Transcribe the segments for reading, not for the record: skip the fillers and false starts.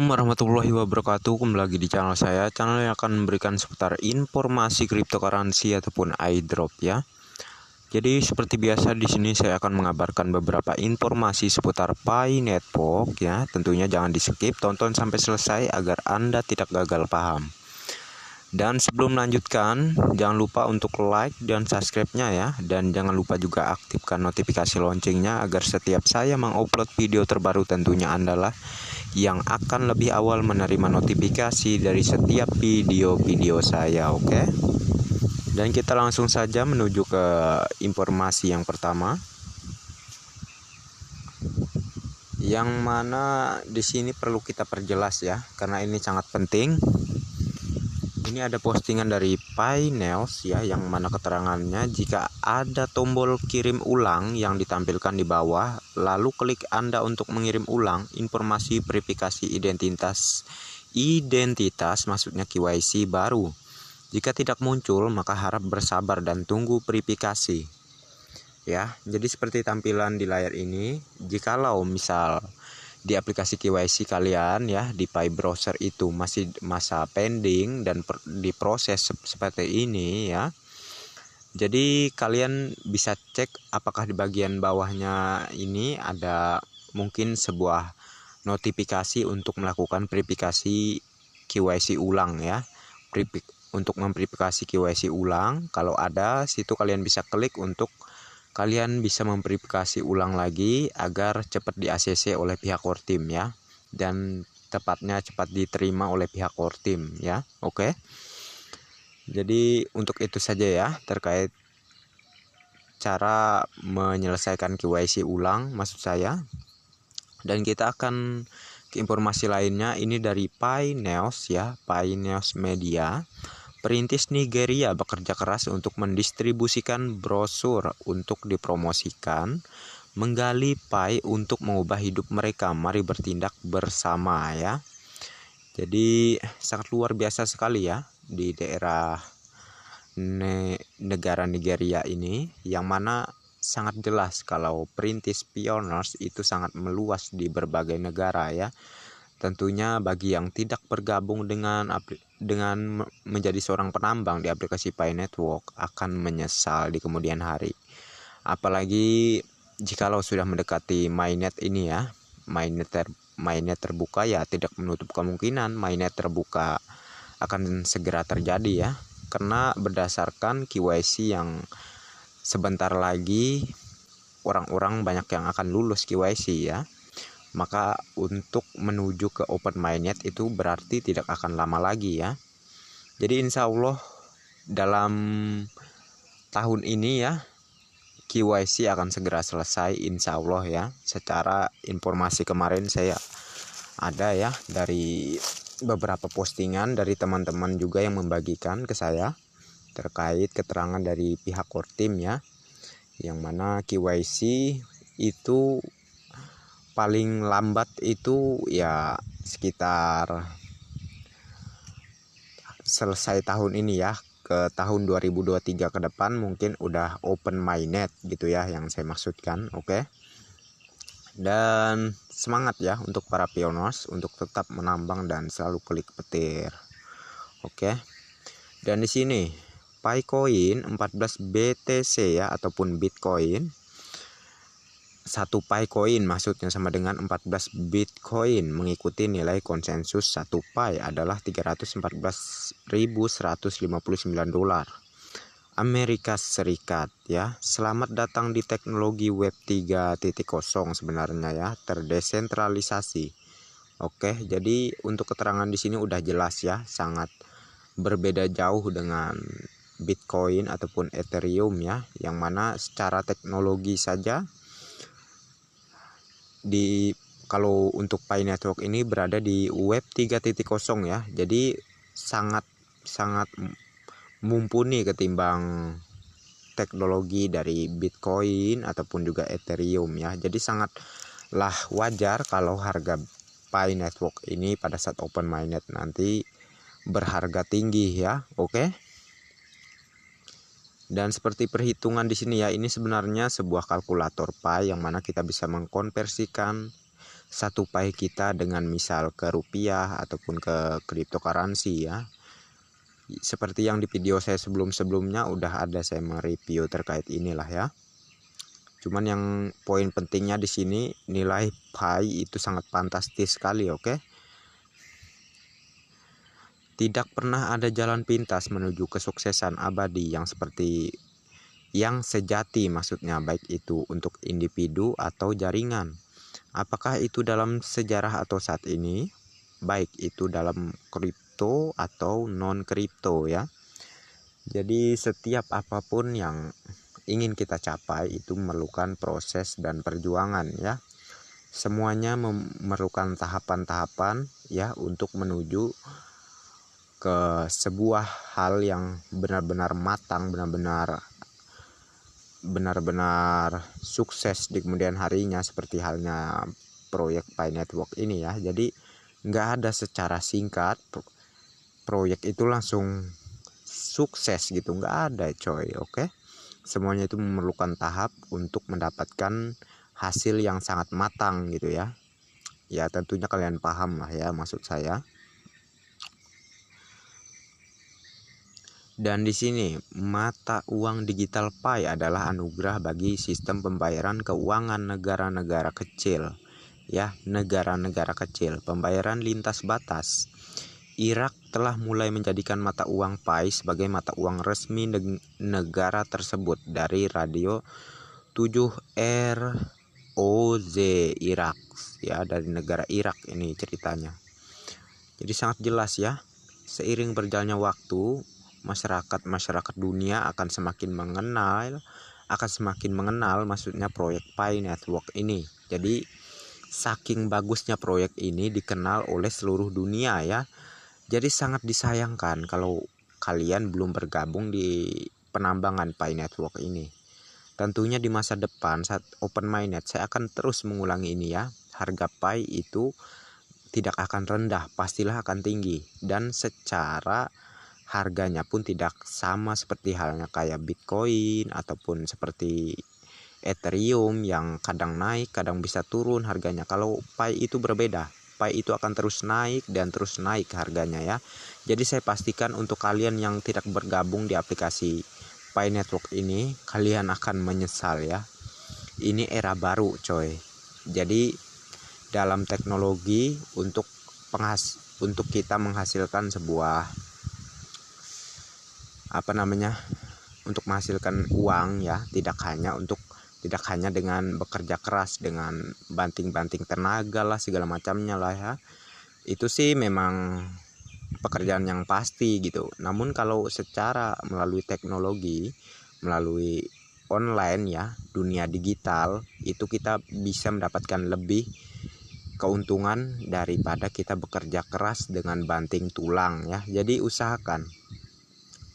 Assalamualaikum warahmatullahi wabarakatuh. Kembali lagi di channel saya, channel yang akan memberikan seputar informasi cryptocurrency ataupun airdrop ya. Jadi seperti biasa di sini saya akan mengabarkan beberapa informasi seputar Pi Network ya. Tentunya jangan di-skip, tonton sampai selesai agar Anda tidak gagal paham. Dan sebelum melanjutkan, jangan lupa untuk like dan subscribe-nya ya. Dan jangan lupa juga aktifkan notifikasi loncengnya agar setiap saya mengupload video terbaru tentunya Anda lah yang akan lebih awal menerima notifikasi dari setiap video-video saya, oke? Dan kita langsung saja menuju ke informasi yang pertama. Yang mana di sini perlu kita perjelas ya, karena ini sangat penting. Ini ada postingan dari Pioneers ya, yang mana keterangannya jika ada tombol kirim ulang yang ditampilkan di bawah, lalu klik Anda untuk mengirim ulang informasi verifikasi identitas maksudnya KYC baru. Jika tidak muncul, maka harap bersabar dan tunggu verifikasi. Ya, jadi seperti tampilan di layar ini, jikalau misal di aplikasi KYC kalian ya di Pi browser itu masih masa pending dan diproses seperti ini ya. Jadi kalian bisa cek apakah di bagian bawahnya ini ada mungkin sebuah notifikasi untuk melakukan verifikasi KYC ulang ya. Untuk memverifikasi KYC ulang, kalau ada situ kalian bisa klik untuk kalian bisa memverifikasi ulang lagi agar cepat di ACC oleh pihak core team ya, dan tepatnya cepat diterima oleh pihak core team ya. Oke. Jadi untuk itu saja ya terkait cara menyelesaikan KYC ulang maksud saya. Dan kita akan ke informasi lainnya, ini dari Pioneers ya, Pioneers Media. Perintis Nigeria bekerja keras untuk mendistribusikan brosur untuk dipromosikan, menggali Pi untuk mengubah hidup mereka. Mari bertindak bersama ya. Jadi sangat luar biasa sekali ya di daerah negara Nigeria ini, yang mana sangat jelas kalau perintis Pioneers itu sangat meluas di berbagai negara ya. Tentunya bagi yang tidak bergabung dengan menjadi seorang penambang di aplikasi Pi Network akan menyesal di kemudian hari. Apalagi jikalau sudah mendekati mainnet ini ya, mainnet terbuka ya, tidak menutup kemungkinan mainnet terbuka akan segera terjadi ya. Karena berdasarkan KYC yang sebentar lagi orang-orang banyak yang akan lulus KYC ya. Maka untuk menuju ke open mainnet itu berarti tidak akan lama lagi ya. Jadi insya Allah dalam tahun ini ya KYC akan segera selesai insya Allah ya. Secara informasi kemarin saya ada ya dari beberapa postingan dari teman-teman juga yang membagikan ke saya terkait keterangan dari pihak core team ya, yang mana KYC itu paling lambat itu ya sekitar selesai tahun ini ya, ke tahun 2023 ke depan mungkin udah open mainnet gitu ya yang saya maksudkan. Oke. Dan semangat ya untuk para pioneers untuk tetap menambang dan selalu klik petir. Oke. Dan di sini Picoin 14 BTC ya ataupun Bitcoin, satu Picoin maksudnya sama dengan 14 Bitcoin, mengikuti nilai konsensus 1 Pi adalah 314.159 dolar Amerika Serikat ya. Selamat datang di teknologi web 3.0 sebenarnya ya, terdesentralisasi. Oke, jadi untuk keterangan di sini udah jelas ya, sangat berbeda jauh dengan Bitcoin ataupun Ethereum ya, yang mana secara teknologi saja kalau untuk Pi Network ini berada di web 3.0 ya. Jadi sangat mumpuni ketimbang teknologi dari Bitcoin ataupun juga Ethereum ya. Jadi sangatlah wajar kalau harga Pi Network ini pada saat open mainnet nanti berharga tinggi ya. Oke. Dan seperti perhitungan di sini ya, ini sebenarnya sebuah kalkulator Pi yang mana kita bisa mengkonversikan satu Pi kita dengan misal ke rupiah ataupun ke cryptocurrency ya. Seperti yang di video saya sebelumnya udah ada saya mereview terkait inilah ya. Cuman yang poin pentingnya di sini nilai Pi itu sangat fantastis sekali, oke? Tidak pernah ada jalan pintas menuju kesuksesan abadi yang sejati, maksudnya baik itu untuk individu atau jaringan. Apakah itu dalam sejarah atau saat ini, baik itu dalam kripto atau non kripto ya. Jadi setiap apapun yang ingin kita capai itu memerlukan proses dan perjuangan ya. Semuanya memerlukan tahapan-tahapan ya untuk menuju ke sebuah hal yang benar-benar matang, benar-benar sukses di kemudian harinya, seperti halnya proyek Pi Network ini ya. Jadi nggak ada secara singkat proyek itu langsung sukses gitu, nggak ada coy, oke? Semuanya itu memerlukan tahap untuk mendapatkan hasil yang sangat matang gitu ya. Ya tentunya kalian paham lah ya maksud saya. Dan di sini mata uang digital Pi adalah anugerah bagi sistem pembayaran keuangan negara-negara kecil. Ya, negara-negara kecil, pembayaran lintas batas. Irak telah mulai menjadikan mata uang Pi sebagai mata uang resmi negara tersebut dari radio 7ROZ Irak ya, dari negara Irak ini ceritanya. Jadi sangat jelas ya. Seiring berjalannya waktu, masyarakat dunia akan semakin mengenal maksudnya proyek Pi Network ini. Jadi saking bagusnya proyek ini dikenal oleh seluruh dunia ya. Jadi sangat disayangkan kalau kalian belum bergabung di penambangan Pi Network ini. Tentunya di masa depan saat open mainnet saya akan terus mengulangi ini ya. Harga Pi itu tidak akan rendah, pastilah akan tinggi, dan secara harganya pun tidak sama seperti halnya kayak Bitcoin ataupun seperti Ethereum yang kadang naik, kadang bisa turun harganya. Kalau Pi itu berbeda. Pi itu akan terus naik dan terus naik harganya ya. Jadi saya pastikan untuk kalian yang tidak bergabung di aplikasi Pi Network ini, kalian akan menyesal ya. Ini era baru coy. Jadi dalam teknologi untuk kita menghasilkan sebuah untuk menghasilkan uang ya, tidak hanya dengan bekerja keras, dengan banting-banting tenaga lah segala macamnya lah ya. Itu sih memang pekerjaan yang pasti gitu. Namun kalau secara melalui teknologi, melalui online ya, dunia digital, itu kita bisa mendapatkan lebih keuntungan daripada kita bekerja keras dengan banting tulang ya. Jadi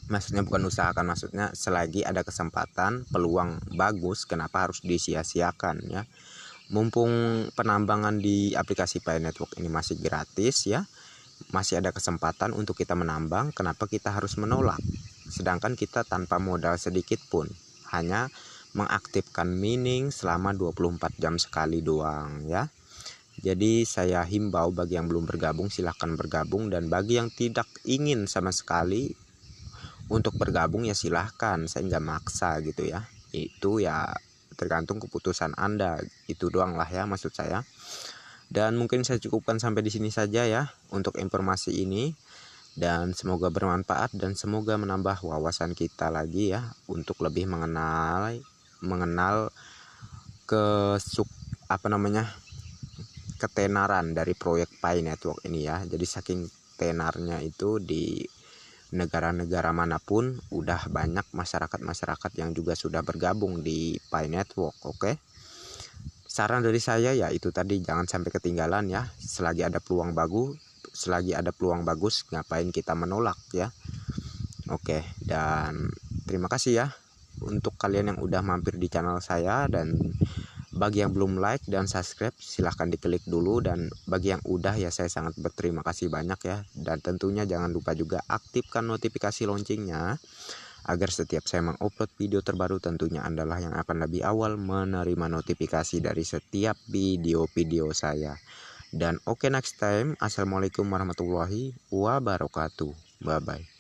maksudnya selagi ada kesempatan, peluang bagus, kenapa harus disia-siakan ya. Mumpung penambangan di aplikasi Pi Network ini masih gratis ya, masih ada kesempatan untuk kita menambang, kenapa kita harus menolak? Sedangkan kita tanpa modal sedikit pun, hanya mengaktifkan mining selama 24 jam sekali doang ya. Jadi saya himbau bagi yang belum bergabung silahkan bergabung, dan bagi yang tidak ingin sama sekali untuk bergabung ya silahkan, saya nggak maksa gitu ya. Itu ya tergantung keputusan Anda, itu doang lah ya maksud saya. Dan mungkin saya cukupkan sampai di sini saja ya untuk informasi ini, dan semoga bermanfaat dan semoga menambah wawasan kita lagi ya untuk lebih mengenal ketenaran dari proyek Pi Network ini ya. Jadi saking tenarnya itu di negara-negara manapun udah banyak masyarakat yang juga sudah bergabung di Pi Network, oke? Saran dari saya ya itu tadi, jangan sampai ketinggalan ya. Selagi ada peluang bagus, ngapain kita menolak ya. Oke, dan terima kasih ya untuk kalian yang udah mampir di channel saya, dan bagi yang belum like dan subscribe silahkan diklik dulu, dan bagi yang udah ya saya sangat berterima kasih banyak ya. Dan tentunya jangan lupa juga aktifkan notifikasi loncengnya agar setiap saya mengupload video terbaru tentunya Anda yang akan lebih awal menerima notifikasi dari setiap video-video saya. Dan oke, next time. Assalamualaikum warahmatullahi wabarakatuh. Bye bye.